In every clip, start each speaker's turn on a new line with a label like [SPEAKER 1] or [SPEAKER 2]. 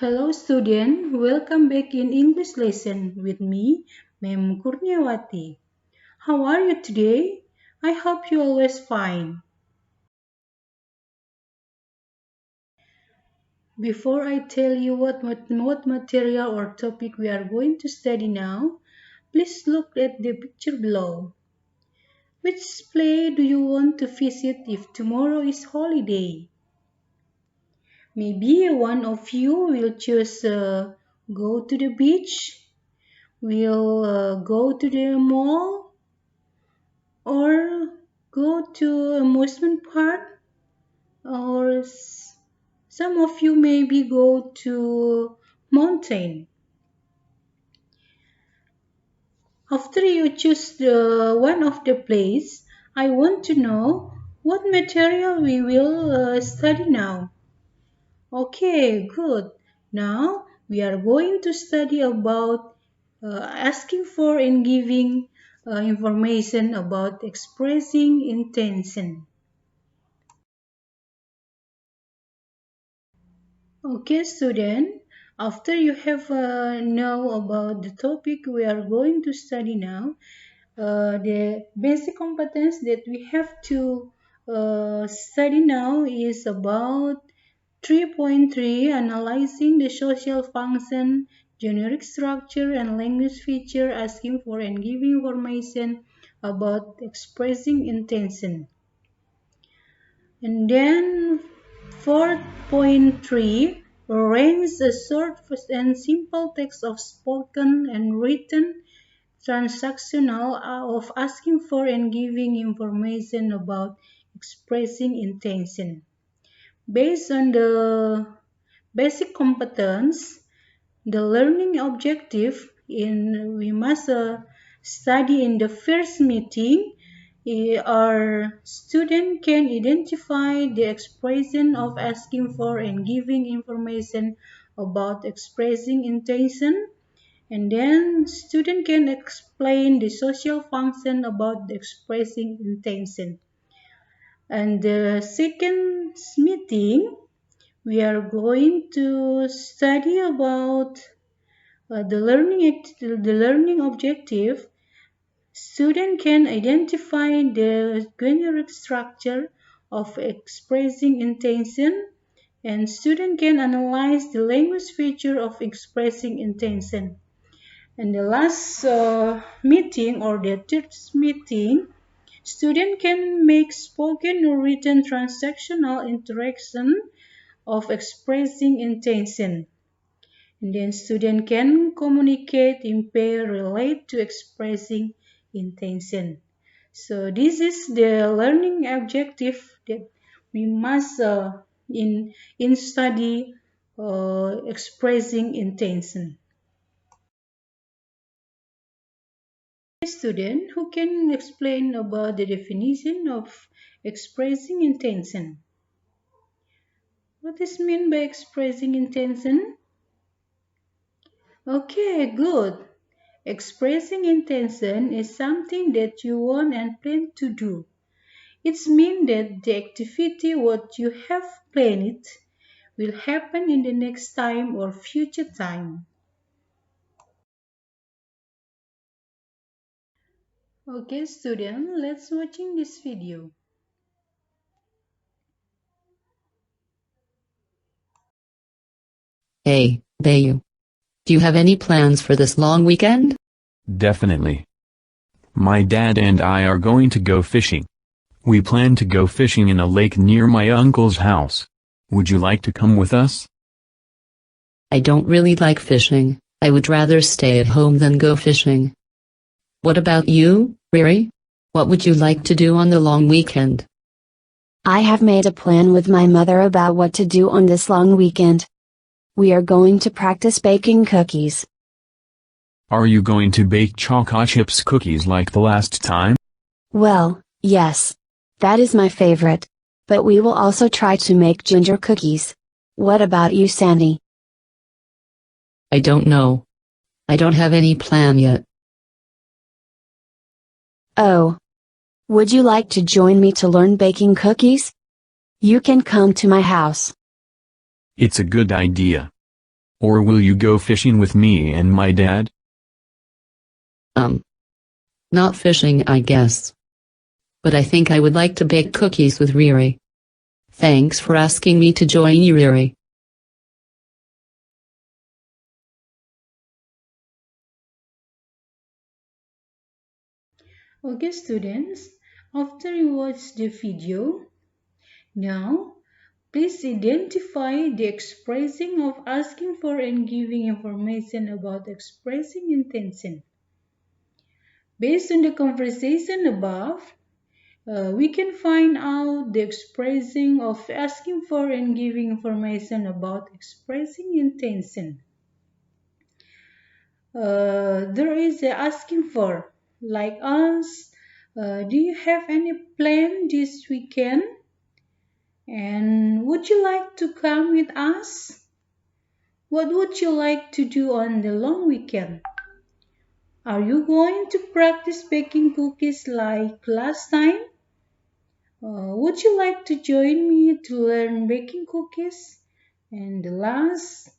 [SPEAKER 1] Hello student, welcome back in English lesson with me, Mem Kurniawati. How are you today? I hope you always fine. Before I tell you what material or topic we are going to study now, please look at the picture below. Which place do you want to visit if tomorrow is holiday? Maybe one of you will choose go to the beach, will go to the mall, or go to amusement park, or some of you maybe go to mountain. After you choose one of the place, I want to know what material we will study now. Okay, good. Now we are going to study about asking for and giving information about expressing intention. Okay, student, after you have know about the topic we are going to study now, the basic competence that we have to study now is about 3.3 analyzing the social function, generic structure, and language feature, asking for and giving information about expressing intention. And then 4.3 arrange a short and simple text of spoken and written transactional of asking for and giving information about expressing intention. Based on the basic competence, the learning objective we must study in the first meeting. Our student can identify the expression of asking for and giving information about expressing intention, and then student can explain the social function about expressing intention. And the second meeting, we are going to study about the learning objective. Student can identify the generic structure of expressing intention, and student can analyze the language feature of expressing intention. And the last meeting or the third meeting, student can make spoken or written transactional interaction of expressing intention. And then student can communicate in pair relate to expressing intention. So this is the learning objective that we must in study expressing intention. Student who can explain about the definition of expressing intention. What is meant by expressing intention? Okay, good. Expressing intention is something that you want and plan to do. It means that the activity what you have planned will happen in the next time or future time. Okay, student, let's watching this video.
[SPEAKER 2] Hey, Bayu. Do you have any plans for this long weekend?
[SPEAKER 3] Definitely. My dad and I are going to go fishing. We plan to go fishing in a lake near my uncle's house. Would you like to come with us?
[SPEAKER 2] I don't really like fishing. I would rather stay at home than go fishing. What about you, Riri? What would you like to do on the long weekend?
[SPEAKER 4] I have made a plan with my mother about what to do on this long weekend. We are going to practice baking cookies.
[SPEAKER 3] Are you going to bake chocolate chips cookies like the last time?
[SPEAKER 4] Well, yes. That is my favorite. But we will also try to make ginger cookies. What about you, Sandy?
[SPEAKER 2] I don't know. I don't have any plan yet.
[SPEAKER 4] Oh. Would you like to join me to learn baking cookies? You can come to my house.
[SPEAKER 3] It's a good idea. Or will you go fishing with me and my dad?
[SPEAKER 2] Um, Not fishing, I guess. But I think I would like to bake cookies with Riri. Thanks for asking me to join you, Riri.
[SPEAKER 1] Okay, students, after you watch the video, now please identify the expressing of asking for and giving information about expressing intention. Based on the conversation above, we can find out the expressing of asking for and giving information about expressing intention. There is a asking for, like us, do you have any plan this weekend? And would you like to come with us? What would you like to do on the long weekend? Are you going to practice baking cookies like last time? Would you like to join me to learn baking cookies? And the last,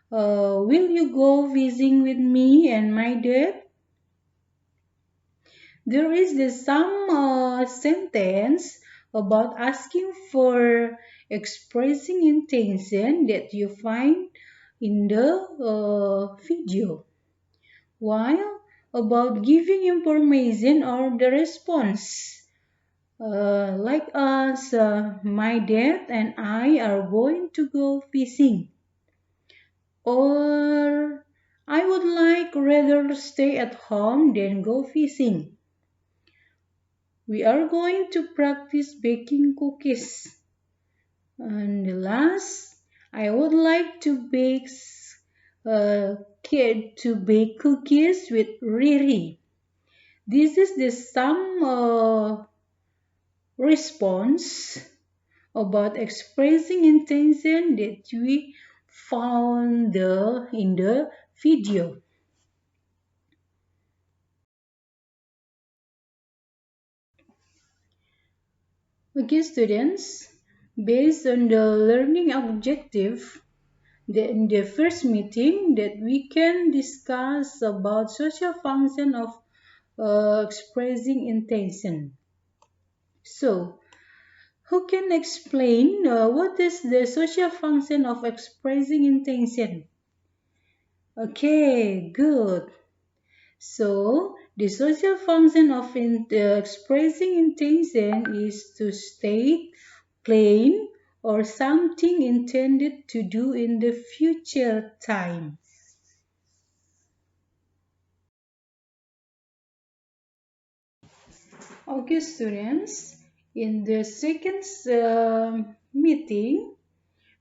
[SPEAKER 1] will you go visiting with me and my dad? There is this some sentence about asking for expressing intention that you find in the video, while about giving information or the response. Like us, my dad and I are going to go fishing. Or I would like rather stay at home than go fishing. We are going to practice baking cookies. And last, I would like to bake cookies with Riri. This is the some response about expressing intention that we found in the video. Okay, students, based on the learning objective, in the first meeting that we can discuss about social function of expressing intention. So, who can explain what is the social function of expressing intention? Okay, good. So, the social function of expressing intention is to state, claim, or something intended to do in the future time. Okay, students, in the second meeting,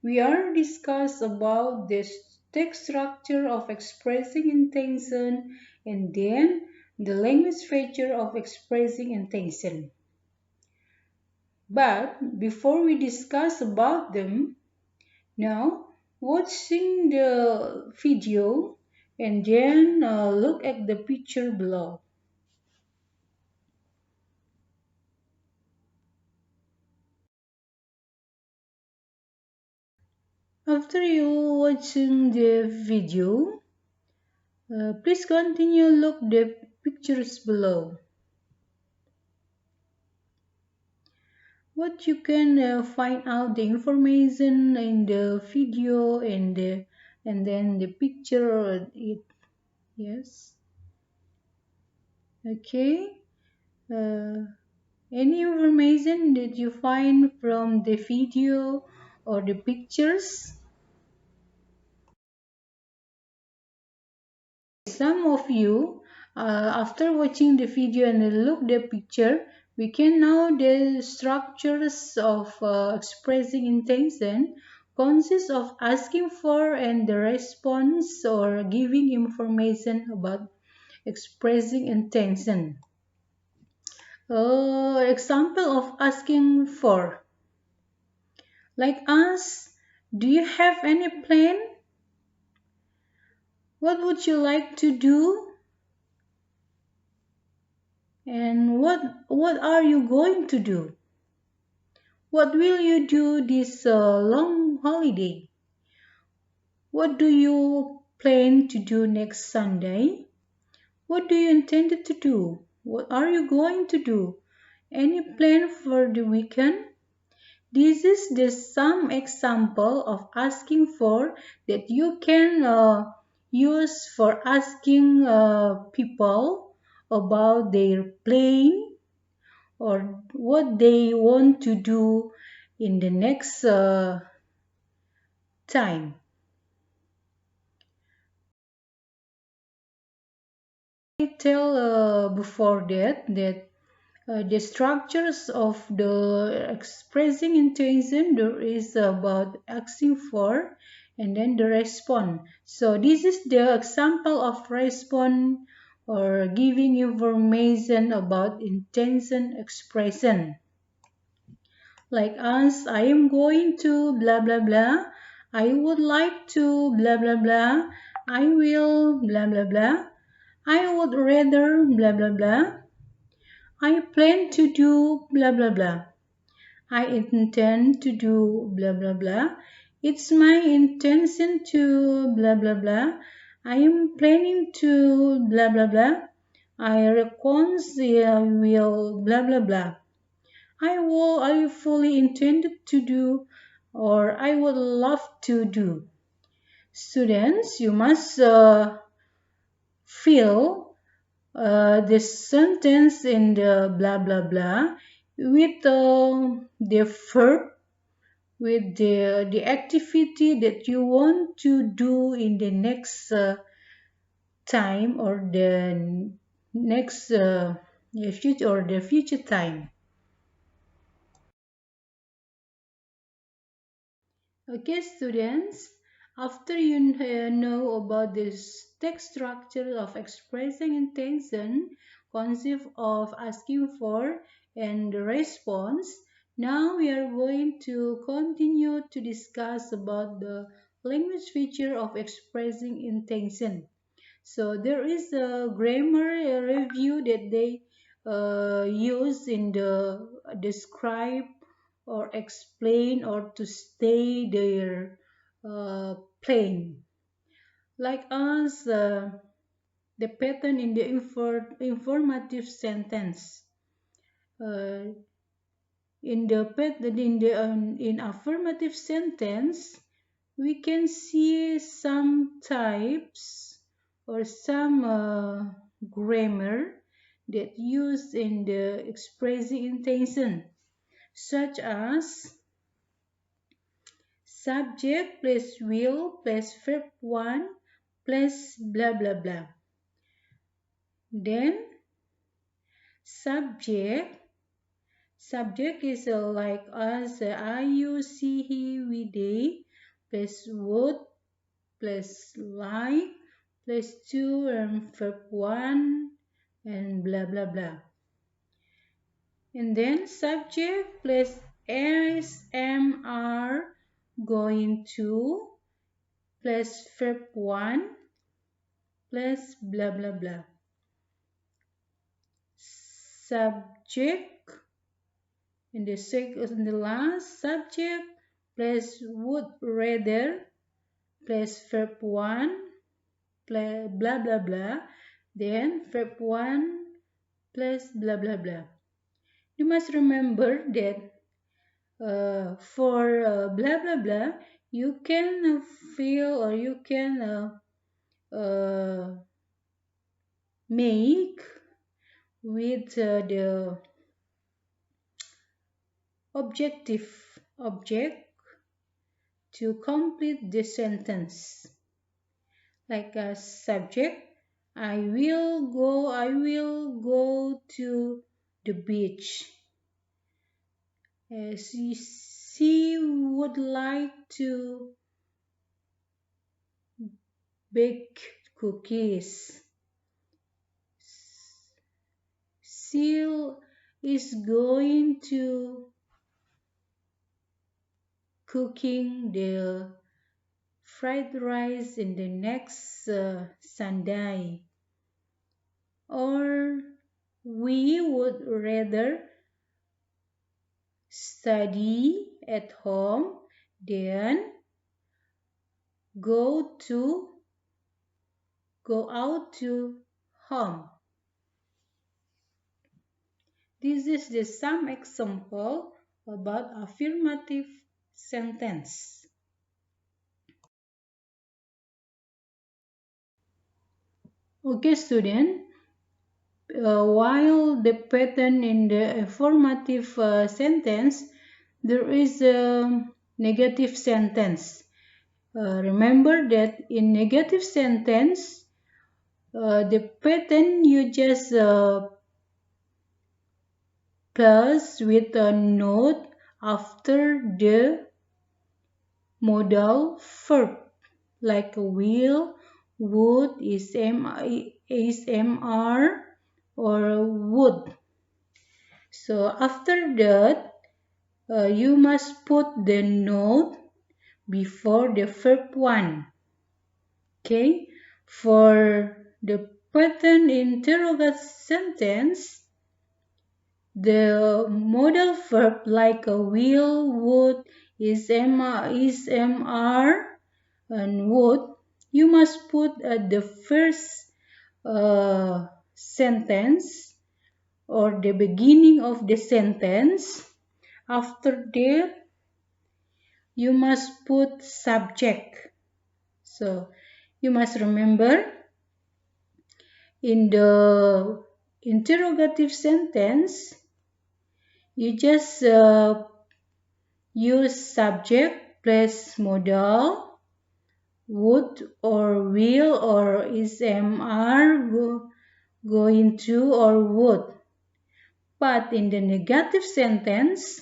[SPEAKER 1] we are discuss about the text structure of expressing intention and then the language feature of expressing intention. But before we discuss about them, now watching the video and then look at the picture below. After you watching the video, please continue look the pictures below. What you can find out the information in the video and then the picture it yes. Okay. Uh, any information that you find from the video or the pictures? Some of you, after watching the video and look the picture, we can know the structures of expressing intention consists of asking for and the response or giving information about expressing intention. Example of asking for, like us, do you have any plan? What would you like to do? And what are you going to do? What will you do this long holiday? What do you plan to do next Sunday? What do you intend to do? What are you going to do? Any plan for the weekend? This is the some example of asking for that you can use for asking people about their plan or what they want to do in the next time. I tell before that the structures of the expressing intention there is about asking for and then the response. So this is the example of response or giving information about intention expression. Like us, I am going to blah blah blah. I would like to blah blah blah. I will blah blah blah. I would rather blah blah blah. I plan to do blah blah blah. I intend to do blah blah blah. It's my intention to blah blah blah. I am planning to blah blah blah. I will blah blah blah. I fully intended to do or I would love to do. Students, you must fill the sentence in the blah blah blah with the verb with the activity that you want to do in the next time or the next future or the future time. Okay, students, after you know about this text structure of expressing intention, concept of asking for, and the response, now we are going to continue to discuss about the language feature of expressing intention. So there is a grammar review that they use in the describe or explain or to stay their plane. Like us, the pattern in the informative sentence. Uh, in affirmative sentence, we can see some types or some grammar that used in the expressing intention, such as subject plus will plus verb 1 plus blah blah blah. Then subject is like as I, you, see, he, we, they plus would plus like plus 2 and verb 1 and blah blah blah. And then subject plus s, m, are going to plus verb 1 plus blah blah blah. Subject in the last subject plus would rather plus verb 1 plus blah blah blah, then verb 1 plus blah blah blah. You must remember that for blah blah blah you can feel or you can make with the object to complete the sentence. Like a subject, I will go to the beach. She would like to bake cookies. She is going to cooking the fried rice in the next Sunday. Or we would rather study at home than go to, go out to, home. This is the some example about affirmative sentence. Okay, student. While the pattern in the affirmative sentence, there is a negative sentence. Remember that in negative sentence, the pattern you just plus with a note after the modal verb, like will, would, is mr, or would. So after that, you must put the note before the verb one. Okay, for the pattern interrogative sentence, the modal verb like a will, would, is mr, and would, you must put at the first sentence or the beginning of the sentence. After that, you must put subject. So you must remember in the interrogative sentence, you just use subject plus modal, would or will or is mr, going to or would. But in the negative sentence,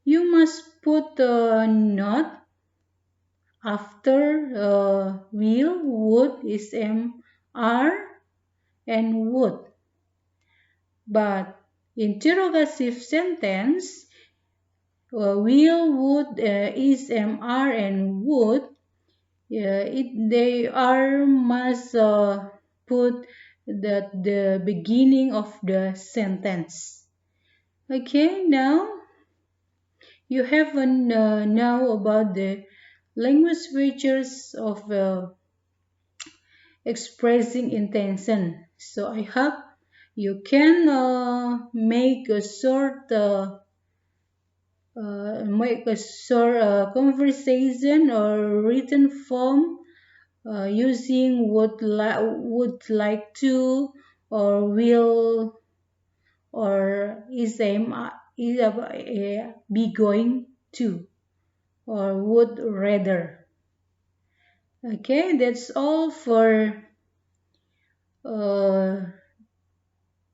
[SPEAKER 1] you must put not after will, would, is mr, and would. But interrogative sentence, will, would, is mr, and would, they are must put the beginning of the sentence. Okay, now you have now about the language features of expressing intention. So I hope you can make a short conversation or written form using would like to, or will, or be going to, or would rather. Okay, that's all for uh,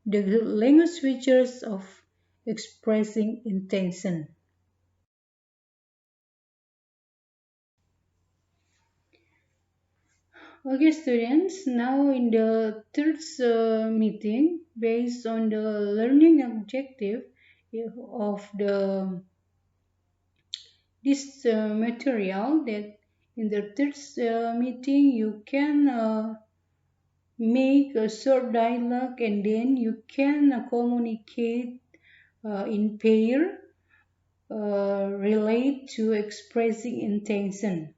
[SPEAKER 1] the language features of expressing intention. Okay, students, now in the third meeting, based on the learning objective of the this material, that in the third meeting you can make a short dialogue, and then you can communicate in pair, relate to expressing intention.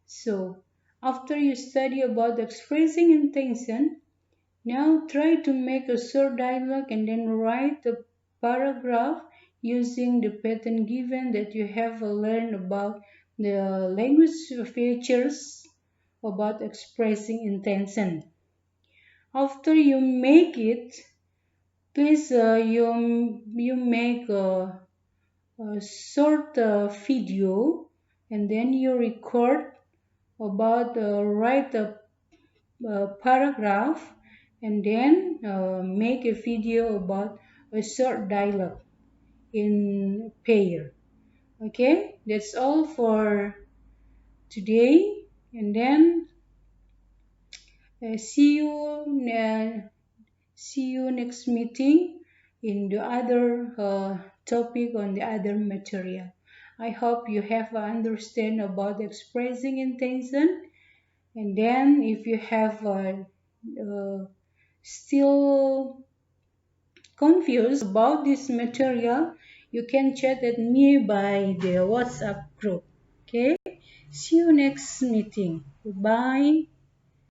[SPEAKER 1] So after you study about expressing intention, now try to make a short dialogue and then write a paragraph using the pattern given that you have learned about the language features about expressing intention. After you make it, please you make a short video, and then you record about write a paragraph, and then make a video about a short dialogue in pair. Okay, that's all for today, and then uh, see you uh, see you next meeting in the other topic on the other material. I hope you have understand about expressing intention, and then if you have still confused about this material, you can chat at me by the WhatsApp group. Okay, see you next meeting. Goodbye.